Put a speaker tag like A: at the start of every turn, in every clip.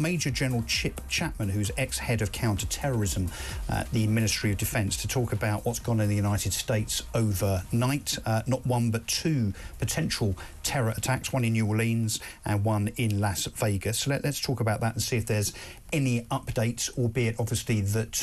A: Major General Chapman, who's ex-head of counter-terrorism at the Ministry of Defence, to talk about what's gone on in the United States overnight. Not one but two potential terror attacks, one in New Orleans and one in Las Vegas. So let's talk about that and see if there's any updates, albeit obviously that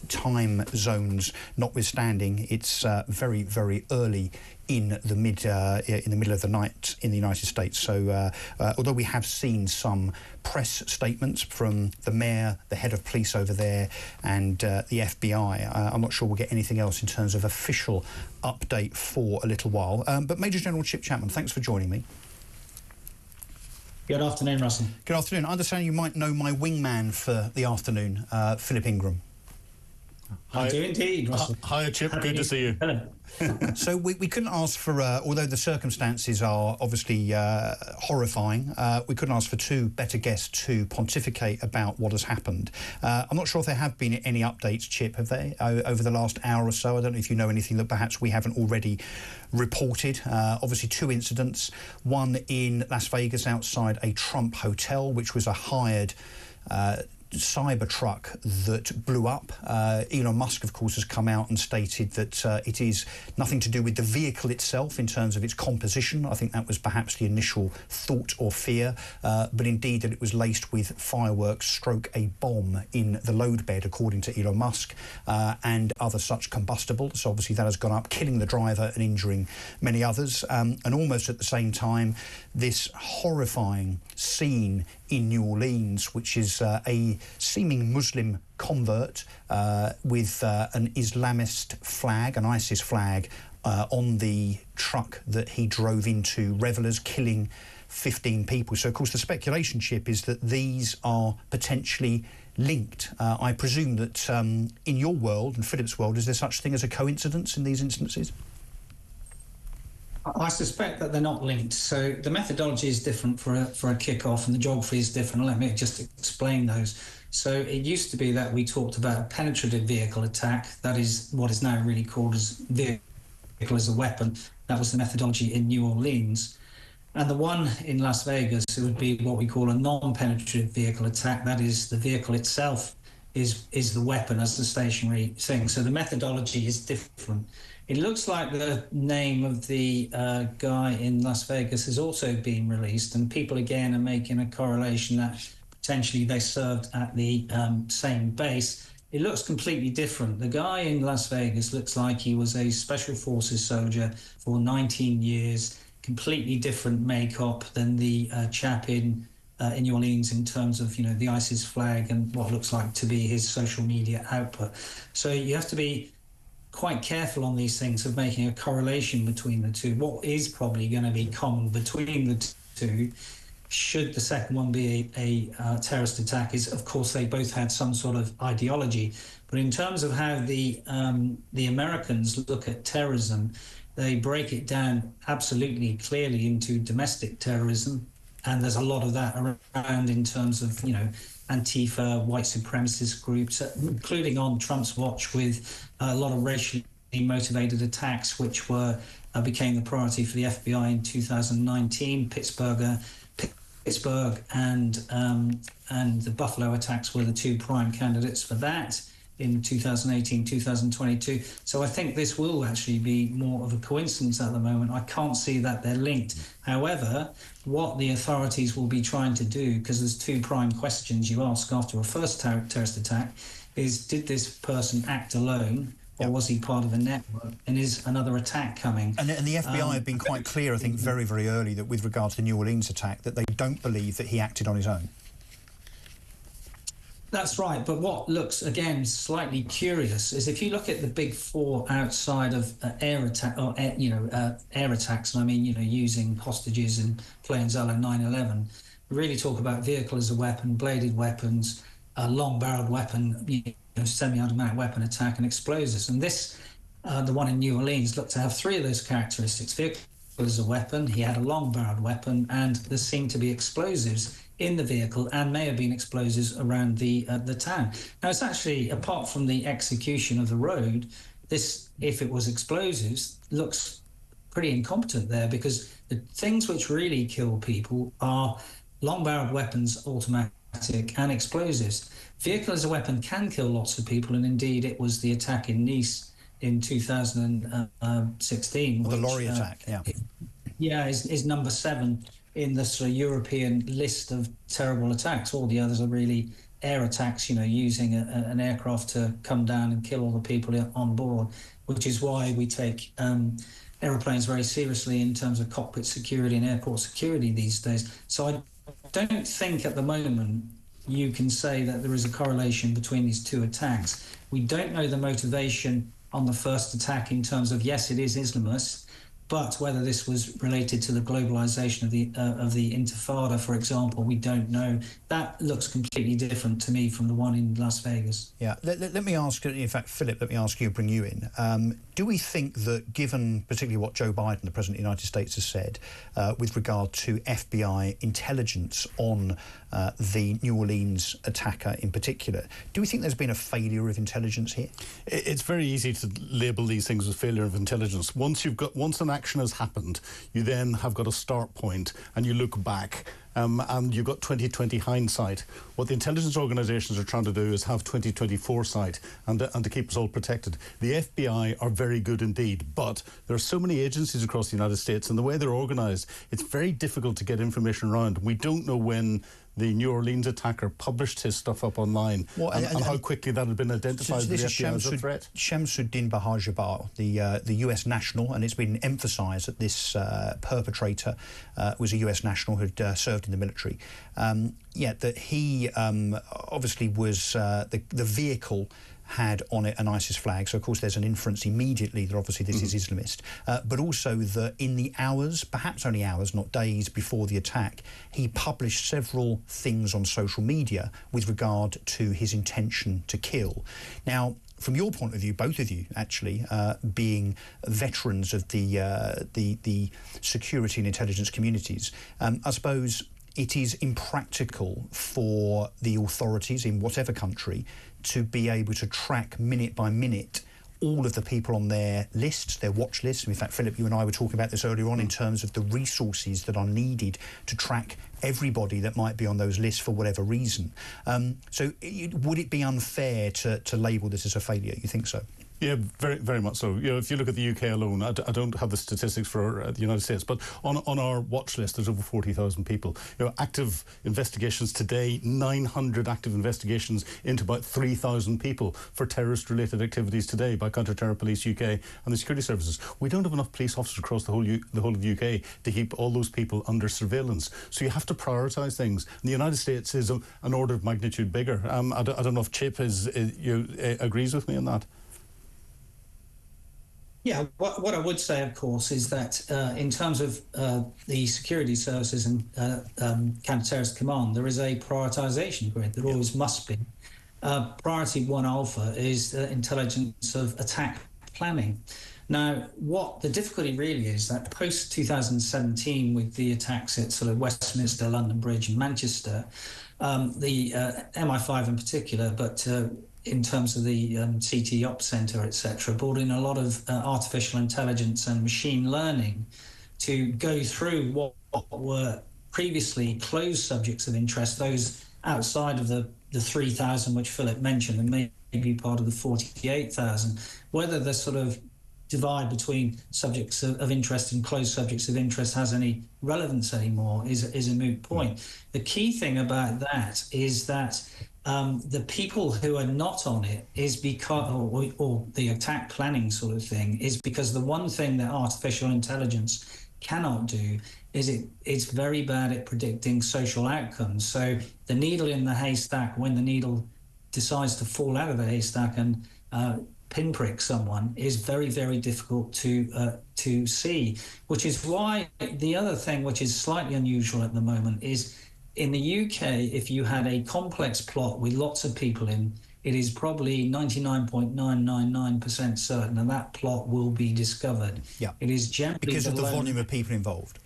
A: time zones notwithstanding, it's very, very early in the middle of the night in the United States. So although we have seen some press statements from the mayor, the head of police over there, and the FBI, I'm not sure we'll get anything else in terms of official update for a little while. But Major General Chapman, thanks for joining me.
B: Good afternoon, Russell.
A: Good afternoon. I understand you might know my wingman for the afternoon, Philip Ingram.
B: I do indeed, Russell.
C: Hi, Chip. Good to see you.
A: So we couldn't ask for, although the circumstances are obviously horrifying, we couldn't ask for two better guests to pontificate about what has happened. I'm not sure if there have been any updates, Chip, have they, over the last hour or so? I don't know if you know anything that perhaps we haven't already reported. Obviously two incidents, one in Las Vegas outside a Trump hotel, which was a hired cyber truck that blew up. Elon Musk, of course, has come out and stated that it is nothing to do with the vehicle itself in terms of its composition. I think that was perhaps the initial thought or fear, but indeed that it was laced with fireworks stroke a bomb in the load bed, according to Elon Musk, and other such combustibles. So obviously that has gone up, killing the driver and injuring many others. And almost at the same time, this horrifying scene in New Orleans, which is a seeming Muslim convert with an Islamist flag, an ISIS flag, on the truck that he drove into, revellers, killing 15 people. So, of course, the speculation, Chip, is that these are potentially linked. I presume that in your world and Philip's world, is there such thing as a coincidence in these instances?
B: I suspect that they're not linked. So the methodology is different for a kick-off, and the geography is different. Let me just explain those. So it used to be that we talked about a penetrative vehicle attack. That is what is now really called as vehicle as a weapon. That was the methodology in New Orleans. And the one in Las Vegas, it would be what we call a non-penetrative vehicle attack. That is, the vehicle itself is the weapon as the stationary thing. So the methodology is different. It looks like the name of the guy in Las Vegas has also been released, and people again are making a correlation that potentially they served at the same base. It looks completely different. The guy in Las Vegas looks like he was a Special Forces soldier for 19 years, completely different makeup than the chap in New Orleans in terms of, you know, the ISIS flag and what looks like to be his social media output. So you have to be quite careful on these things of making a correlation between the two. What is probably going to be common between the two, should the second one be a terrorist attack, is, of course, they both had some sort of ideology. But in terms of how the Americans look at terrorism, they break it down absolutely clearly into domestic terrorism, and there's a lot of that around in terms of, you know, Antifa, white supremacist groups, including on Trump's watch with a lot of racially motivated attacks, which became the priority for the FBI in 2019. Pittsburgh and the Buffalo attacks were the two prime candidates for that in 2018, 2022. So I think this will actually be more of a coincidence at the moment. I can't see that they're linked. However, what the authorities will be trying to do, because there's two prime questions you ask after a first terrorist attack, is did this person act alone, or was he part of a network, and is another attack coming?
A: And the FBI have been quite clear, I think, very, very early, that with regard to the New Orleans attack, that they don't believe that he acted on his own.
B: That's right, but what looks, again, slightly curious is if you look at the big four outside of air attacks, and I mean, you know, using hostages in planes a la 9/11, really talk about vehicle as a weapon, bladed weapons, a long-barreled weapon, you know, semi-automatic weapon attack, and explosives. And this, the one in New Orleans, looked to have three of those characteristics. Vehicle as a weapon, he had a long-barreled weapon, and there seemed to be explosives in the vehicle, and may have been explosives around the town. Now, it's actually, apart from the execution of the road, this, if it was explosives, looks pretty incompetent there, because the things which really kill people are long-barreled weapons, automatic automatic and explosives. Vehicle as a weapon can kill lots of people, and indeed it was the attack in Nice in 2016.
A: The lorry attack,
B: is number 7 in the sort of European list of terrible attacks. All the others are really air attacks, using an aircraft to come down and kill all the people on board, which is why we take aeroplanes very seriously in terms of cockpit security and airport security these days. So I don't think at the moment you can say that there is a correlation between these two attacks. We don't know the motivation on the first attack in terms of, yes, it is Islamist, but whether this was related to the globalization of the Intifada, for example, we don't know. That looks completely different to me from the one in Las Vegas.
A: Yeah, let me ask, in fact, Philip, let me ask you, bring you in. Do we think that, given particularly what Joe Biden, the President of the United States, has said with regard to FBI intelligence on the New Orleans attacker in particular, do we think there's been a failure of intelligence here?
C: It's very easy to label these things as failure of intelligence. Once an action has happened, you then have got a start point and you look back. And you've got 2020 hindsight. What the intelligence organisations are trying to do is have 2020 foresight and to keep us all protected. The FBI are very good indeed, but there are so many agencies across the United States, and the way they're organised, it's very difficult to get information around. We don't know when the New Orleans attacker published his stuff up online and how quickly that had been identified by the FBI as a threat.
A: Shamsud-Din Jabbar, the US national, and it's been emphasised that this perpetrator was a US national who'd served in the military. That he obviously was the vehicle had on it an ISIS flag, so of course there's an inference immediately that obviously this is Islamist, but also that in the hours, perhaps only hours, not days before the attack, he published several things on social media with regard to his intention to kill. Now, from your point of view, both of you actually being veterans of the security and intelligence communities, I suppose it is impractical for the authorities in whatever country to be able to track minute by minute all of the people on their lists, their watch lists. In fact, Philip, you and I were talking about this earlier on in terms of the resources that are needed to track everybody that might be on those lists for whatever reason. So would it be unfair to label this as a failure? You think so?
C: Yeah, very, very much so. If you look at the UK alone, I don't have the statistics for the United States, but on our watch list, there's over 40,000 people. Active investigations today, 900 active investigations into about 3,000 people for terrorist-related activities today by Counter-Terror Police UK and the security services. We don't have enough police officers across the whole of the UK to keep all those people under surveillance. So you have to prioritise things. And the United States is an order of magnitude bigger. I don't know if Chip agrees with me on that.
B: Yeah, what I would say, of course, is that in terms of the security services and counter-terrorist command, there is a prioritisation grid. There always must be. Priority 1 alpha is the intelligence of attack planning. Now, what the difficulty really is that post-2017, with the attacks at sort of Westminster, London Bridge and Manchester, the MI5 in particular, but in terms of the CT Op Centre, etc., brought in a lot of artificial intelligence and machine learning to go through what were previously closed subjects of interest, those outside of the 3,000 which Philip mentioned, and maybe part of the 48,000, whether the sort of divide between subjects of interest and closed subjects of interest has any relevance anymore is a moot point. The key thing about that is that the people who are not on it is because, or the attack planning sort of thing, is because the one thing that artificial intelligence cannot do is it's very bad at predicting social outcomes. So the needle in the haystack, when the needle decides to fall out of the haystack and pinprick someone, is very, very difficult to see, which is why the other thing which is slightly unusual at the moment is in the UK, if you had a complex plot with lots of people in, it is probably 99.999% certain that that plot will be discovered.
A: Yeah.
B: It is generally
A: because of the volume of people involved.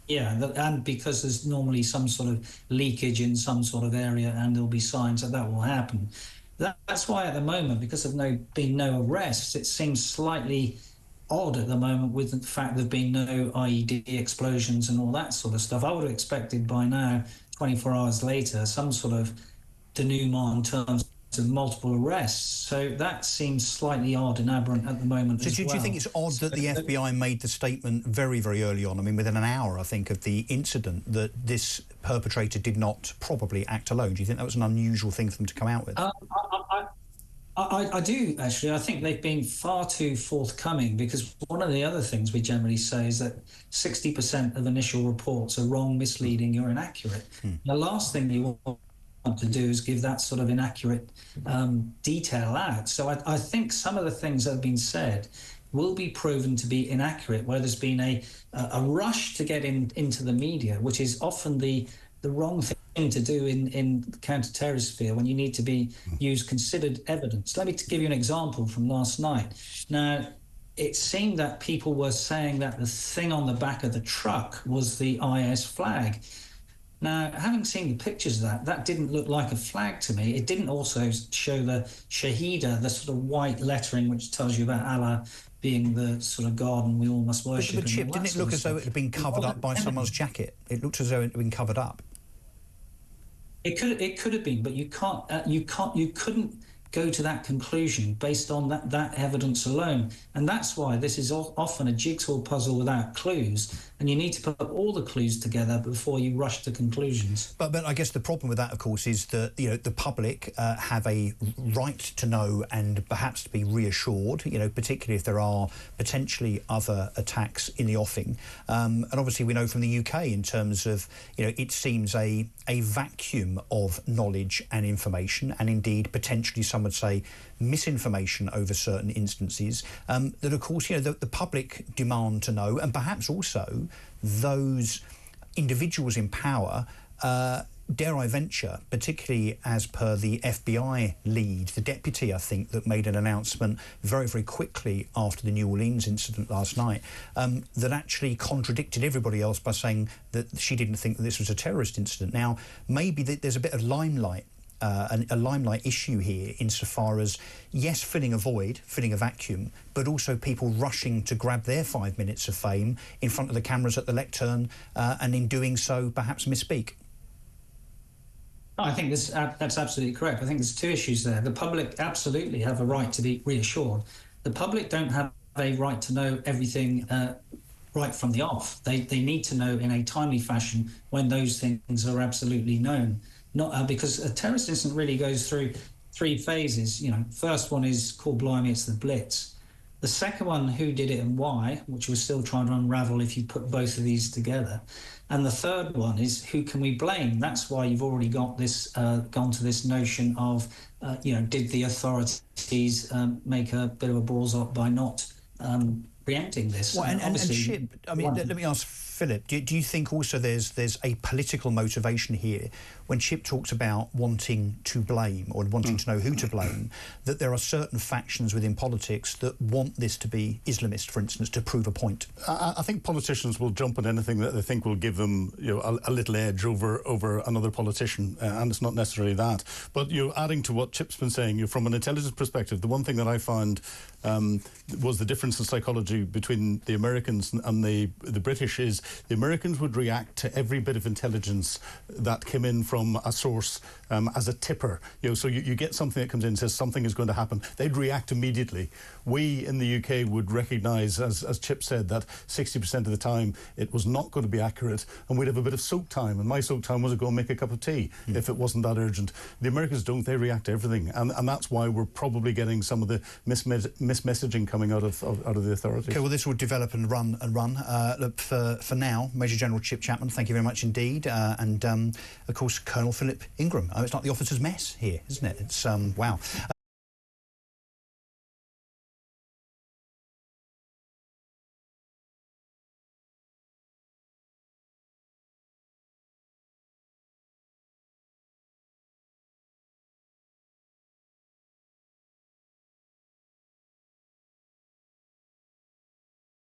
B: Yeah, and because there's normally some sort of leakage in some sort of area, and there'll be signs that will happen. That's why at the moment, because of being no arrests, it seems slightly odd at the moment with the fact there have been no IED explosions and all that sort of stuff. I would have expected by now 24 hours later, some sort of denouement in terms of multiple arrests. So that seems slightly odd and aberrant at the moment as well.
A: Do you think it's odd that the FBI made the statement very, very early on, I mean, within an hour, I think, of the incident, that this perpetrator did not probably act alone? Do you think that was an unusual thing for them to come out with?
B: I do, actually. I think they've been far too forthcoming, because one of the other things we generally say is that 60% of initial reports are wrong, misleading, or inaccurate. The last thing you want to do is give that sort of inaccurate detail out. So I think some of the things that have been said will be proven to be inaccurate, where there's been a rush to get into the media, which is often the wrong thing to do in the counter-terrorist sphere, when you need to use considered evidence. Let me give you an example from last night. Now, it seemed that people were saying that the thing on the back of the truck was the IS flag. Now, having seen the pictures of that didn't look like a flag to me. It didn't also show the Shahida, the sort of white lettering which tells you about Allah being the sort of God and we all must worship.
A: But Chip, didn't it look as though it had been covered up by someone's jacket? It looked as though it had been covered up.
B: It could have been, but you couldn't go to that conclusion based on that evidence alone. And that's why this is often a jigsaw puzzle without clues, and you need to put all the clues together before you rush to conclusions.
A: But I guess the problem with that, of course, is that the public have a right to know and perhaps to be reassured, particularly if there are potentially other attacks in the offing. And obviously we know from the UK, in terms of, it seems a vacuum of knowledge and information, and indeed potentially some would say misinformation over certain instances, that of course the public demand to know, and perhaps also those individuals in power, dare I venture, particularly as per the FBI lead, the deputy, I think, that made an announcement very, very quickly after the New Orleans incident last night, that actually contradicted everybody else by saying that she didn't think that this was a terrorist incident. Now, maybe there's a bit of limelight, a limelight issue here, insofar as, yes, filling a void, filling a vacuum, but also people rushing to grab their 5 minutes of fame in front of the cameras at the lectern, and in doing so perhaps misspeak.
B: I think that's absolutely correct. I think there's two issues there. The public absolutely have a right to be reassured. The public don't have a right to know everything right from the off. They need to know in a timely fashion when those things are absolutely known. Not because a terrorist incident really goes through three phases. First one is called blimey, it's the Blitz. The second one, who did it and why, which we're still trying to unravel if you put both of these together. And the third one is, who can we blame? That's why you've already got this gone to this notion of, did the authorities make a bit of a balls up by not preempting this?
A: Well, and Chip, let me ask Philip, do you think also there's a political motivation here when Chip talks about wanting to blame, or wanting to know who to blame, that there are certain factions within politics that want this to be Islamist, for instance, to prove a point?
C: I think politicians will jump at anything that they think will give them a little edge over another politician, and it's not necessarily that. But adding to what Chip's been saying, from an intelligence perspective, the one thing that I found was the difference in psychology between the Americans and the British is the Americans would react to every bit of intelligence that came in from a source as a tipper. So you get something that comes in and says something is going to happen, they'd react immediately. We in the UK would recognise, as Chip said, that 60% of the time it was not going to be accurate, and we'd have a bit of soak time, and my soak time was to go and make a cup of tea if it wasn't that urgent. The Americans don't, they react to everything, and that's why we're probably getting some of the mismessaging coming out of the authorities.
A: OK, well, this will develop and run. Look, for now, Major General Chip Chapman, thank you very much indeed, and of course Colonel Philip Ingram. It's like the officer's mess here, isn't it? It's wow.